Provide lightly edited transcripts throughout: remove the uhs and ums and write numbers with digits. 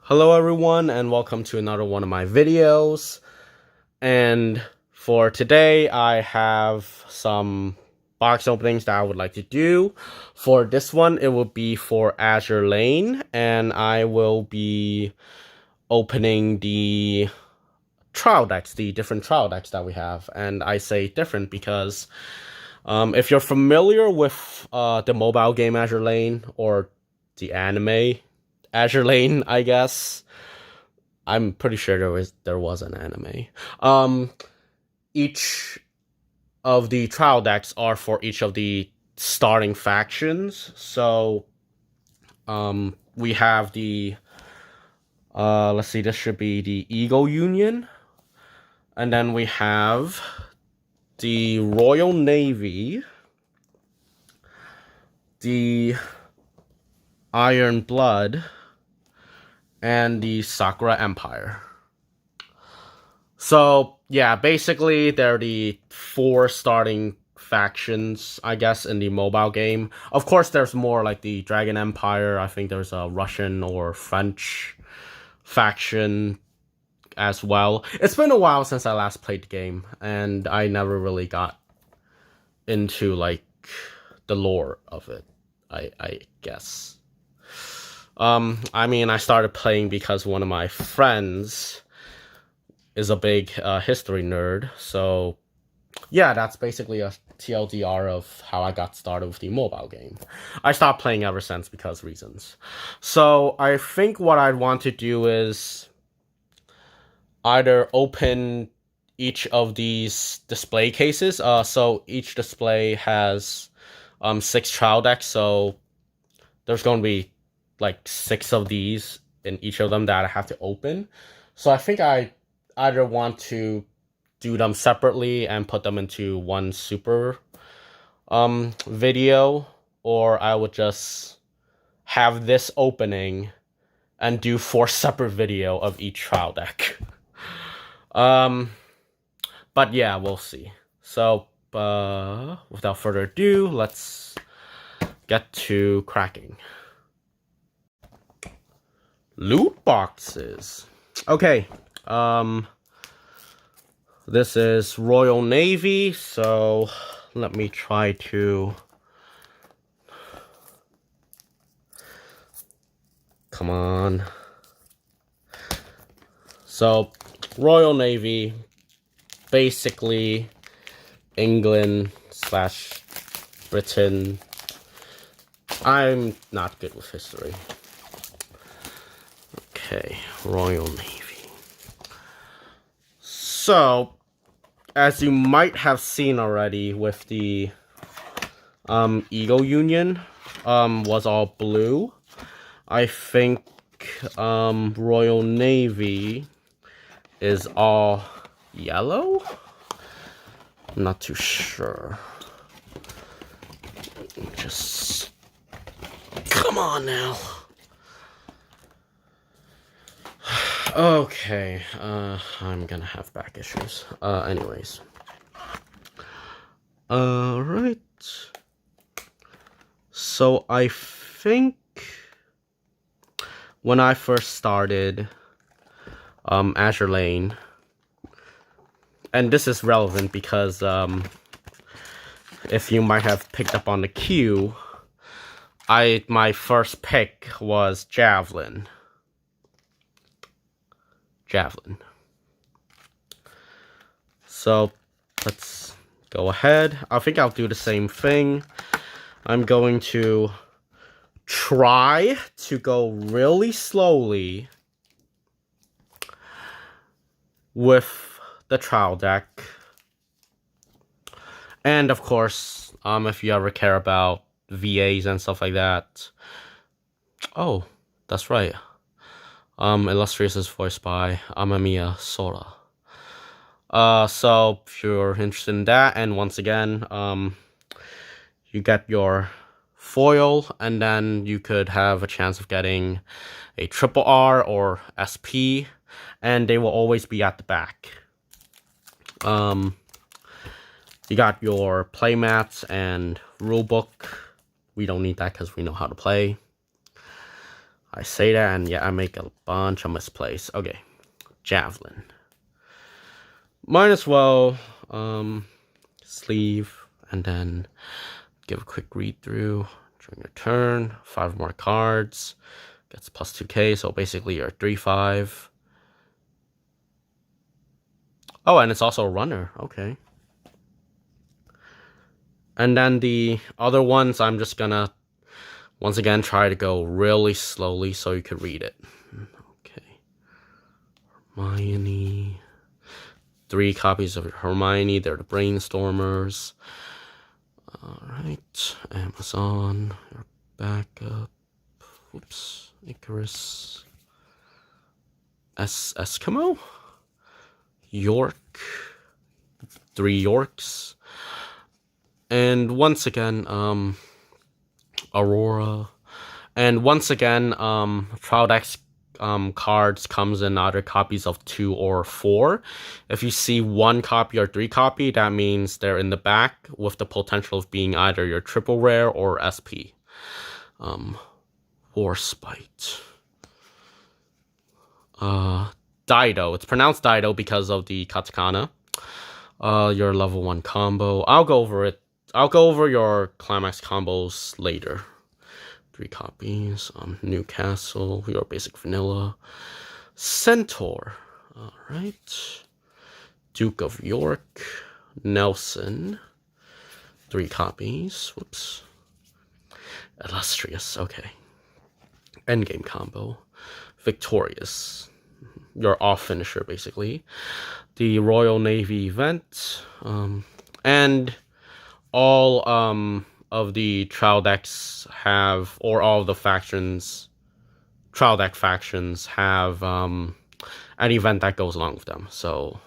Hello everyone and welcome to another one of my videos. And for today I have some box openings that I would like to do. For this one it will be for Azur Lane, and I will be opening the trial decks, the different trial decks that we have. And I say different because if you're familiar with the mobile game Azur Lane, or the anime Azur Lane, I guess. I'm pretty sure there was an anime. Each of the trial decks are for each of the starting factions. So, we have the let's see, this should be the Eagle Union, and then we have the Royal Navy, the Iron Blood, and the Sakura Empire. So, yeah, basically, they're the 4 starting factions, I guess, in the mobile game. Of course, there's more, like the Dragon Empire. I think there's a Russian or French faction as well. It's been a while since I last played the game, and I never really got into, like, the lore of it, I guess. I mean, I started playing because one of my friends is a big history nerd. So, yeah, that's basically a TLDR of how I got started with the mobile game. I stopped playing ever since because reasons. So, I think what I'd want to do is either open each of these display cases. So, each display has 6 trial decks. So, there's going to be like 6 of these in each of them that I have to open. So I think I either want to do them separately and put them into one super video, or I would just have this opening and do 4 separate video of each trial deck. But yeah, we'll see. So without further ado, let's get to cracking. Loot boxes. Okay. This is Royal Navy, so let me try to... Come on. So, Royal Navy, basically England / Britain. I'm not good with history. Okay, Royal Navy. So, as you might have seen already with the Eagle Union, was all blue. I think Royal Navy is all yellow? I'm not too sure. Just... Come on now. Okay, I'm gonna have back issues. Anyways. Alright. So, I think when I first started Azur Lane, and this is relevant because if you might have picked up on the queue, my first pick was Javelin. So, let's go ahead. I think I'll do the same thing. I'm going to try to go really slowly with the trial deck. And, of course, if you ever care about VAs and stuff like that. Oh, that's right. Illustrious is voiced by Amamiya Sora. So if you're interested in that, and once again, you get your foil, and then you could have a chance of getting a triple R or SP, and they will always be at the back. You got your playmats and rulebook. We don't need that because we know how to play. I say that, and yeah, I make a bunch of misplays. Okay, Javelin. Might as well sleeve, and then give a quick read through during your turn. 5 more cards. Gets plus 2k, so basically you're 3-5. Oh, and it's also a runner. Okay. And then the other ones, I'm just gonna, once again, try to go really slowly so you could read it. Okay. Hermione. 3 copies of Hermione. They're the Brainstormers. Alright. Amazon. Your backup. Whoops. Icarus. Eskimo. York. 3 Yorks. And once again, Aurora. And once again, Trial Dex cards comes in either copies of 2 or 4. If you see 1 copy or 3 copy, that means they're in the back with the potential of being either your triple rare or SP. Warspite. Dido. It's pronounced Dido because of the katakana. Your level 1 combo. I'll go over it. I'll go over your climax combos later. 3 copies. Newcastle. Your basic vanilla. Centaur. Alright. Duke of York. Nelson. 3 copies. Whoops. Illustrious. Okay. Endgame combo. Victorious. Your off finisher, basically. The Royal Navy event. And all of the trial decks have, or all of the factions, trial deck factions have an event that goes along with them. So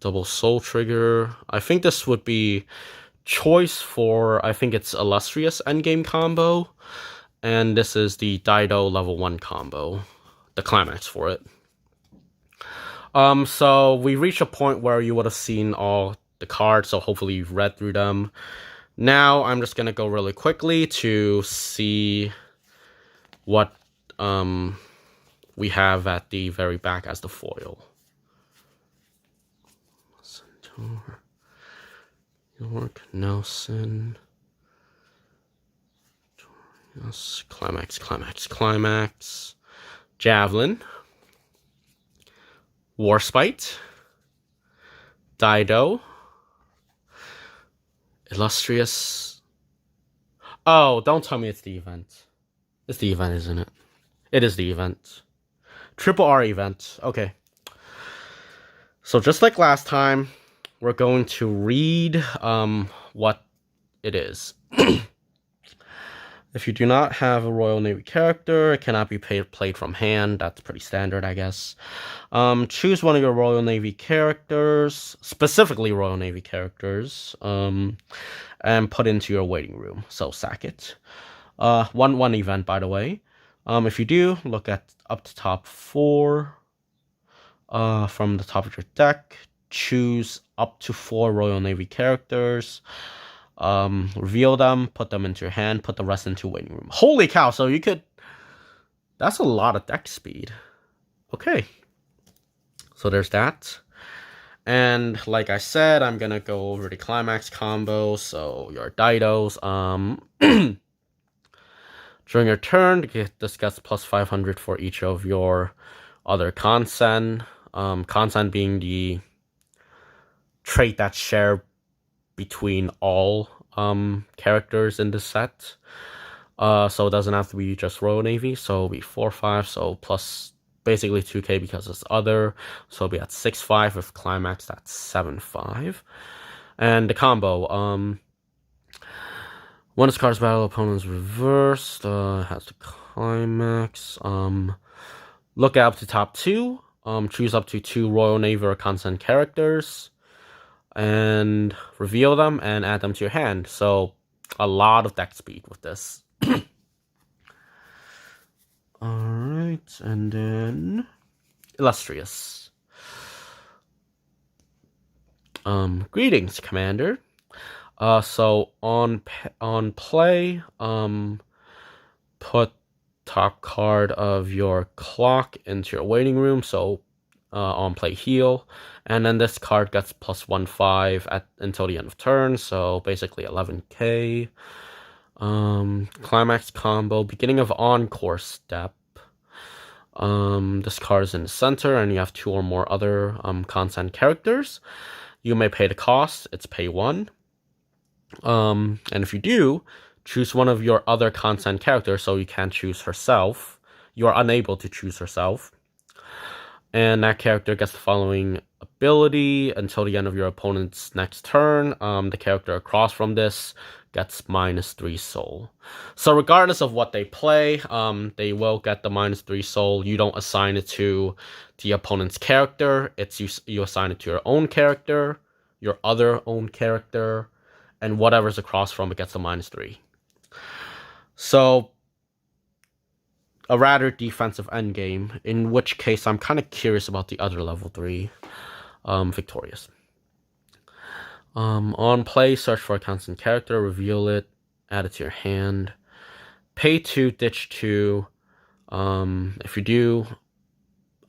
double Soul Trigger. I think this would be choice for, I think it's Illustrious endgame combo, and this is the Dido level 1 combo, the climax for it. So we reach a point where you would have seen all the cards, so hopefully you've read through them. Now I'm just gonna go really quickly to see what we have at the very back as the foil. Centaur, York, Nelson, Climax, Javelin, Warspite, Dido, Illustrious. Oh, don't tell me it's the event. It's the event, isn't it? It is the event. Triple R event. Okay. So just like last time, we're going to read what it is. If you do not have a Royal Navy character, it cannot be played from hand. That's pretty standard, I guess. Choose one of your Royal Navy characters, specifically Royal Navy characters, and put into your waiting room. So sack it. One event, by the way. If you do, look at up to top 4. From the top of your deck, choose up to 4 Royal Navy characters. Reveal them, put them into your hand, put the rest into waiting room. Holy cow, so you could... That's a lot of deck speed. Okay. So there's that. And like I said, I'm gonna go over the climax combo. So your Didos. During your turn, this gets plus 500 for each of your other Kansen. Kansen being the trait that's shared between all characters in this set. So it doesn't have to be just Royal Navy. So it'll be 4-5, so plus basically 2k because it's other. So it'll be at 6-5 with climax, that's 7-5. And the combo, when this card's battle opponent's reversed, has the climax. Look up to top 2. Choose up to 2 Royal Navy or Consent characters and reveal them and add them to your hand. So a lot of deck speed with this. Alright, and then Illustrious. Greetings, Commander. So on play, put top card of your clock into your waiting room, so on play heal. And then this card gets plus 1/5 until the end of turn, so basically 11k. Climax combo, beginning of encore step. This card is in the center, and you have 2 or more other content characters. You may pay the cost. It's pay 1. And if you do, choose one of your other content characters, so you can't choose herself. You are unable to choose herself. And that character gets the following ability until the end of your opponent's next turn. The character across from this gets -3 soul. So regardless of what they play, they will get the -3 soul. You don't assign it to the opponent's character. It's you assign it to your own character, your other own character, and whatever's across from it gets a -3. So a rather defensive endgame, in which case I'm kind of curious about the other level 3 victorious. On play, search for a constant character, reveal it, add it to your hand. Pay 2, ditch 2. If you do,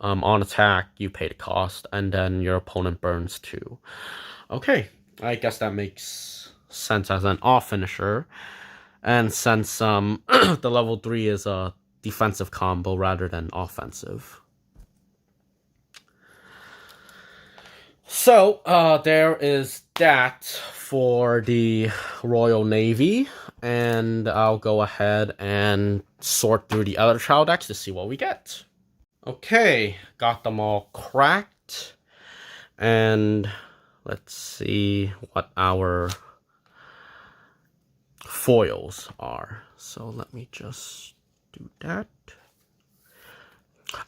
on attack, you pay the cost, and then your opponent burns 2. Okay, I guess that makes sense as an off finisher. And since the level 3 is a defensive combo rather than offensive. So, there is that for the Royal Navy, and I'll go ahead and sort through the other trial decks to see what we get. Okay, got them all cracked, and let's see what our foils are. So let me just do that.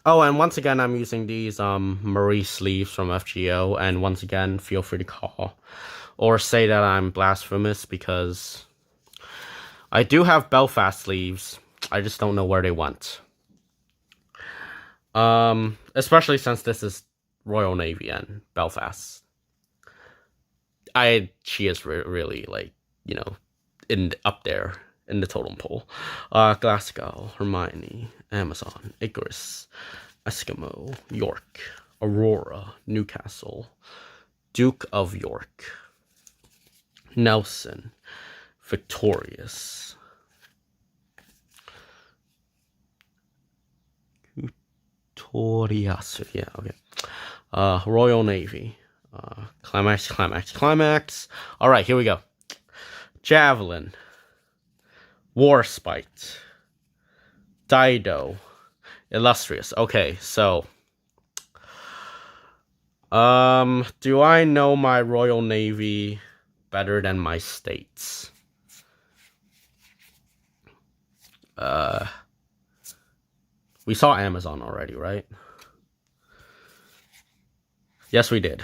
Oh, and once again, I'm using these Marie sleeves from FGO, and once again, feel free to call or say that I'm blasphemous, because I do have Belfast sleeves. I just don't know where they went. Especially since this is Royal Navy and Belfast. She is really, like, you know, up there in the totem pole. Glasgow, Hermione, Amazon, Icarus, Eskimo, York, Aurora, Newcastle, Duke of York, Nelson, Victorious, Victorious, yeah, okay. Royal Navy, Climax, Climax, Climax. All right, here we go. Javelin, Warspite, Dido, Illustrious. Okay, so do I know my Royal Navy better than my states? We saw Amazon already, right? Yes, we did.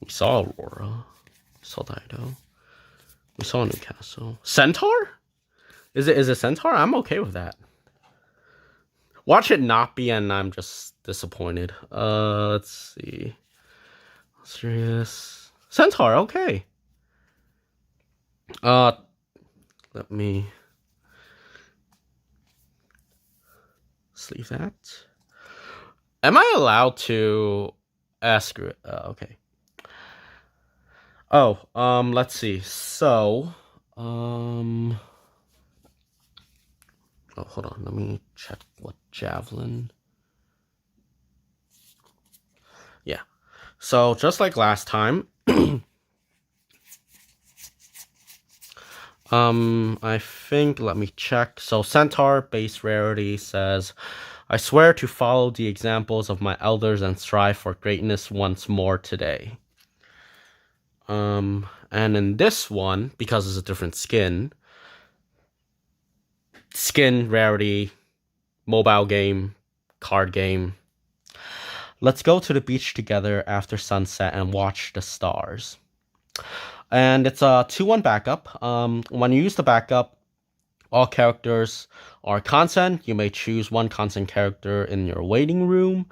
We saw Aurora. We saw Dido. We saw Newcastle. Centaur? Is it Centaur? I'm okay with that. Watch it not be, and I'm just disappointed. Let's see. Serious. Centaur, okay. Let me sleeve that. Am I allowed to ask? Okay. Oh, let's see. So, oh, hold on. Let me check what javelin. Yeah. So, just like last time, I think, let me check. So, Centaur base rarity says, I swear to follow the examples of my elders and strive for greatness once more today. And in this one, because it's a different skin rarity, mobile game, card game. Let's go to the beach together after sunset and watch the stars. And it's a 2-1 backup. When you use the backup, all characters are content. You may choose one content character in your waiting room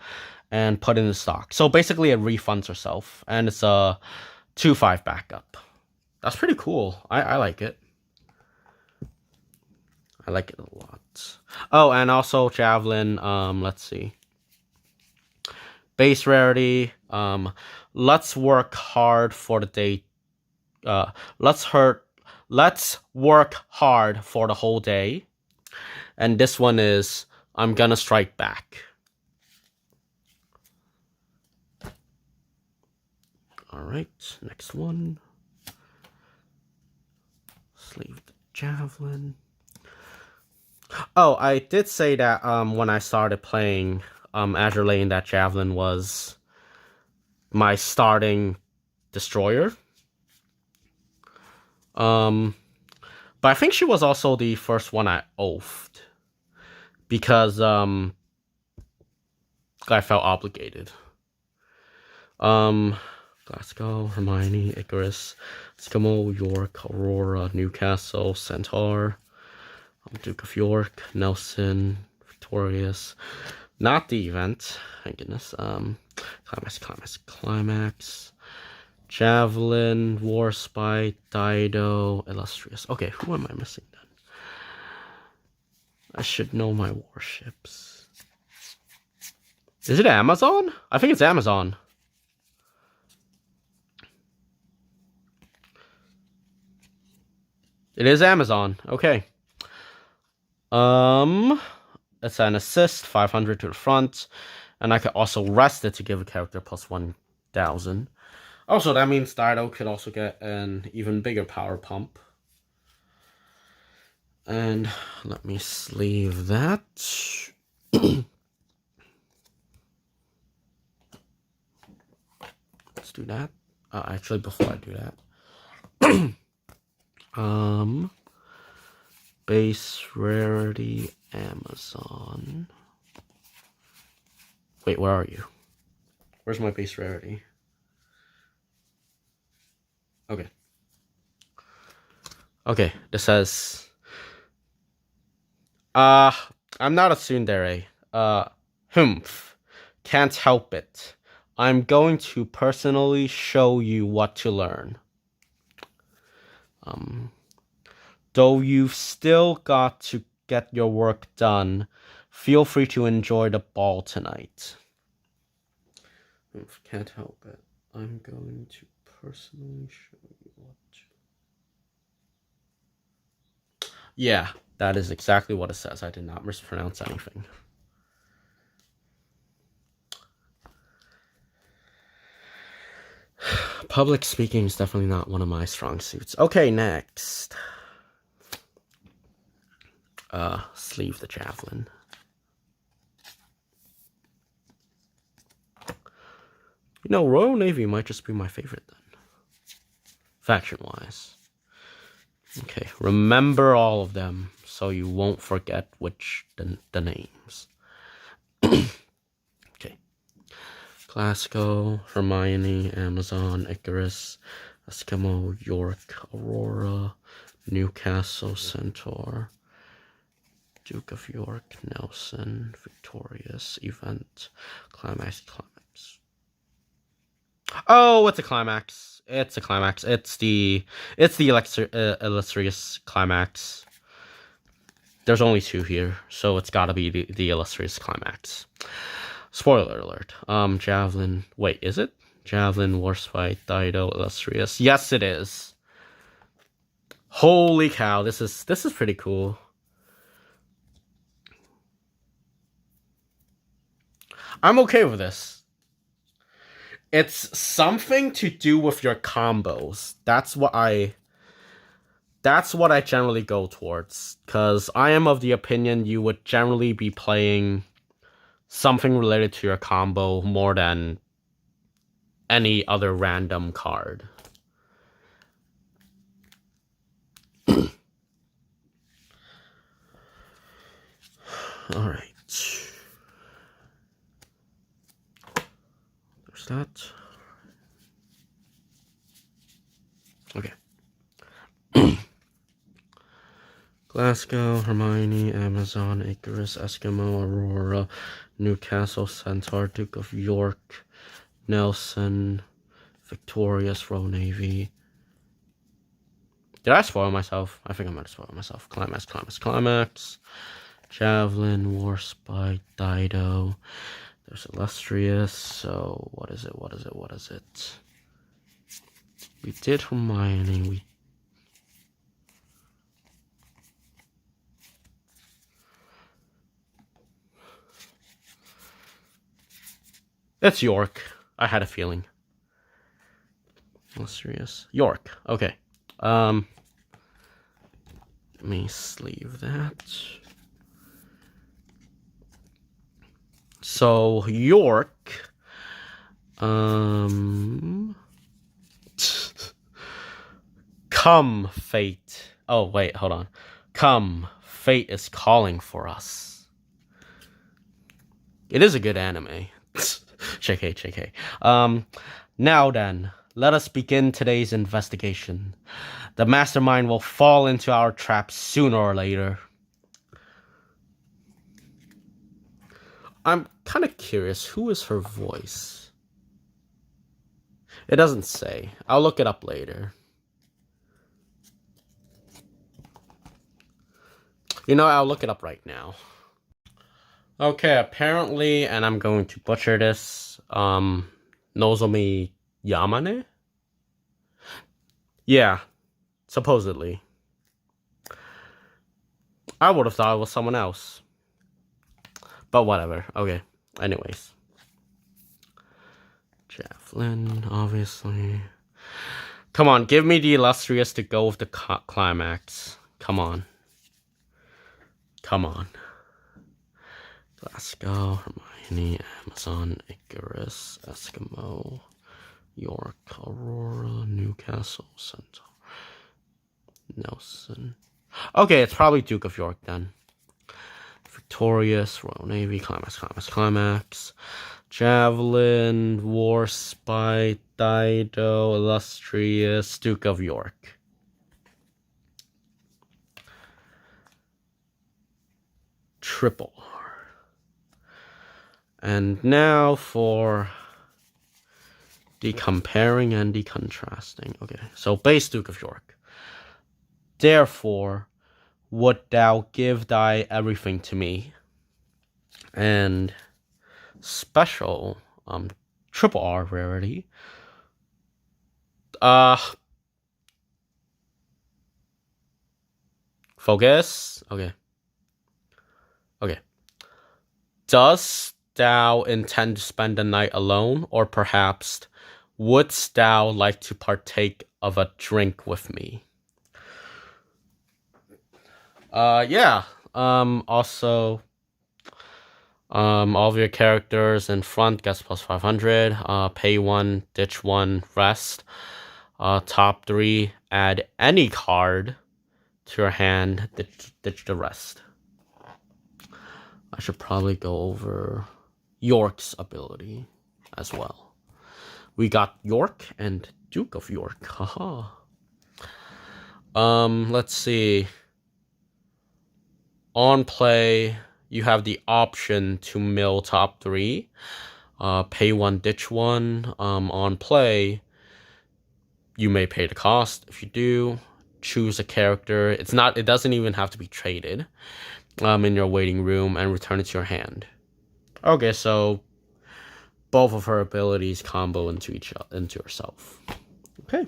and put in the stock. So basically it refunds herself. And it's a 2-5 backup. That's pretty cool. I like it. I like it a lot. Oh, and also Javelin, let's see. Base rarity, let's work hard for the day. Let's work hard for the whole day. And this one is, I'm gonna strike back. Alright, next one. Sleeve the Javelin. Oh, I did say that when I started playing Azur Lane, that Javelin was my starting destroyer. But I think she was also the first one I oafed. Because I felt obligated. Glasgow, Hermione, Icarus, Eskimo, York, Aurora, Newcastle, Centaur, Duke of York, Nelson, Victorious. Not the event, thank goodness. Climax, Javelin, Warspite, Dido, Illustrious. Okay, who am I missing then? I should know my warships. Is it Amazon? I think it's Amazon. It is Amazon. Okay. It's an assist, 500 to the front, and I could also rest it to give a character plus 1,000. Also, that means Dido could also get an even bigger power pump. And let me sleeve that. Let's do that. Actually, before I do that. Base rarity Amazon. Wait, where are you? Where's my base rarity? Okay. Okay, this says I'm not a tsundere. Humph. Can't help it. I'm going to personally show you what to learn. Though you've still got to get your work done, feel free to enjoy the ball tonight. Can't help it. I'm going to personally show you what to... Yeah, that is exactly what it says. I did not mispronounce anything. Public speaking is definitely not one of my strong suits. Okay, next. Sleeve the Javelin. You know, Royal Navy might just be my favorite then. Faction-wise. Okay, remember all of them so you won't forget the names. Okay. Glasgow, Hermione, Amazon, Icarus, Eskimo, York, Aurora, Newcastle, Centaur, Duke of York, Nelson, Victorious, Event, Climax. Oh, it's a Climax. It's a Climax. It's the Illustrious Climax. There's only 2 here, so it's gotta be the Illustrious Climax. Spoiler alert. Javelin. Wait, is it? Javelin, Warspite, Dido, Illustrious. Yes, it is. Holy cow! This is pretty cool. I'm okay with this. It's something to do with your combos. That's what I generally go towards. Because I am of the opinion you would generally be playing something related to your combo more than any other random card. Alright. There's that. Okay. Glasgow, Hermione, Amazon, Icarus, Eskimo, Aurora, Newcastle, Centaur, Duke of York, Nelson, Victorious, Royal Navy. Did I spoil myself? I think I might have spoiled myself. Climax. Javelin, War Spike, Dido. There's Illustrious. So, what is it? We did Hermione. It's York. I had a feeling. Illustrious. York. Okay. Let me sleeve that. So York. Come, fate. Oh wait, hold on. Come, fate is calling for us. It is a good anime. JK. Now then, let us begin today's investigation. The mastermind will fall into our trap sooner or later. I'm kind of curious, who is her voice? It doesn't say. I'll look it up later. You know, I'll look it up right now. Okay, apparently, and I'm going to butcher this, Nozomi Yamane? Yeah, supposedly. I would have thought it was someone else. But whatever, okay. Anyways. Javelin, obviously. Come on, give me the Illustrious to go with the climax. Come on. Glasgow, Hermione, Amazon, Icarus, Eskimo, York, Aurora, Newcastle, Centaur, Nelson. Okay, it's probably Duke of York then. Victorious, Royal Navy, Climax. Javelin, War Spy, Dido, Illustrious, Duke of York. Triple R. And now for the comparing and the contrasting. Okay, so base Duke of York. Therefore, would thou give thy everything to me? And special, triple R rarity. Focus. Okay. Dost thou intend to spend the night alone, or perhaps wouldst thou like to partake of a drink with me? Yeah. Also, all of your characters in front gets plus 500. Pay 1, ditch 1, rest. Top 3, add any card to your hand, ditch the rest. I should probably go over York's ability as well. We got York and Duke of York. Haha. Let's see. On play, you have the option to mill top 3. Pay 1, ditch 1. On play, you may pay the cost. If you do, choose a character. It doesn't even have to be traded. In your waiting room and return it to your hand. Okay, so both of her abilities combo into herself. Okay.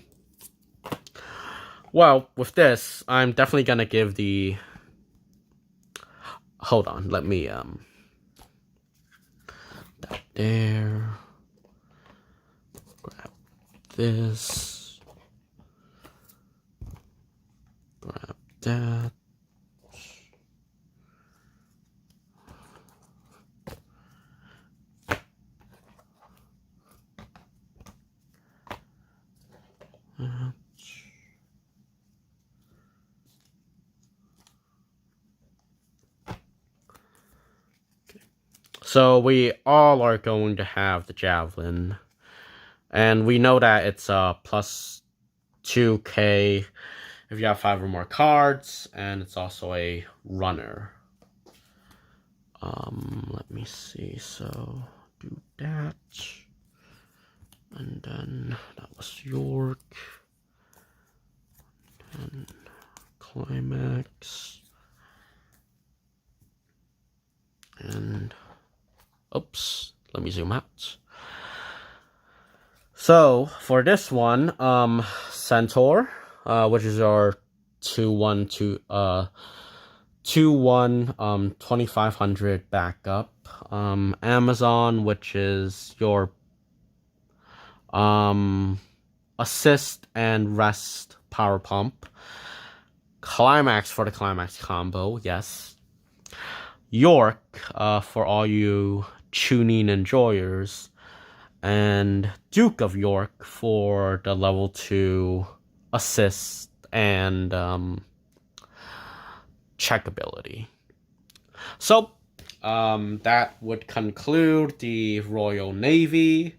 Well, with this, I'm definitely gonna give the. Hold on, let me that there. Grab this. Grab that. So we all are going to have the Javelin. And we know that it's plus 2k if you have 5 or more cards. And it's also a runner. Let me see. So do that. And then that was York. And Climax. And oops, let me zoom out. So for this one, Centaur, which is our 2-1 2500 backup. Amazon, which is your assist and rest power pump. Climax for the Climax combo, yes. York, for all you tuning enjoyers. And Duke of York for the level 2 assist and check ability. So, that would conclude the Royal Navy.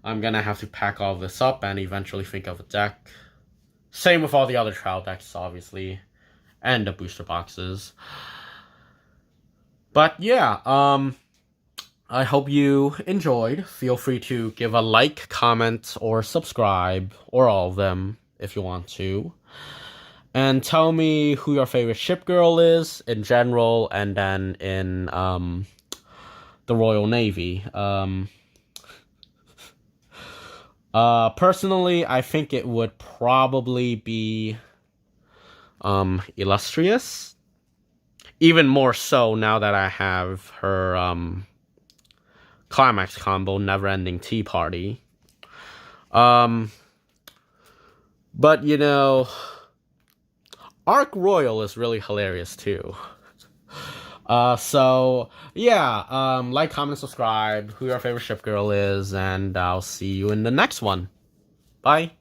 I'm gonna have to pack all this up and eventually think of a deck. Same with all the other trial decks, obviously, and the booster boxes. But yeah, I hope you enjoyed. Feel free to give a like, comment, or subscribe, or all of them if you want to. And tell me who your favorite shipgirl is in general, and then in the Royal Navy. Personally, I think it would probably be Illustrious. Even more so now that I have her Climax combo, Never Ending Tea Party. But you know, Arc Royal is really hilarious too. So yeah, like, comment, subscribe, who your favorite ship girl is, and I'll see you in the next one. Bye.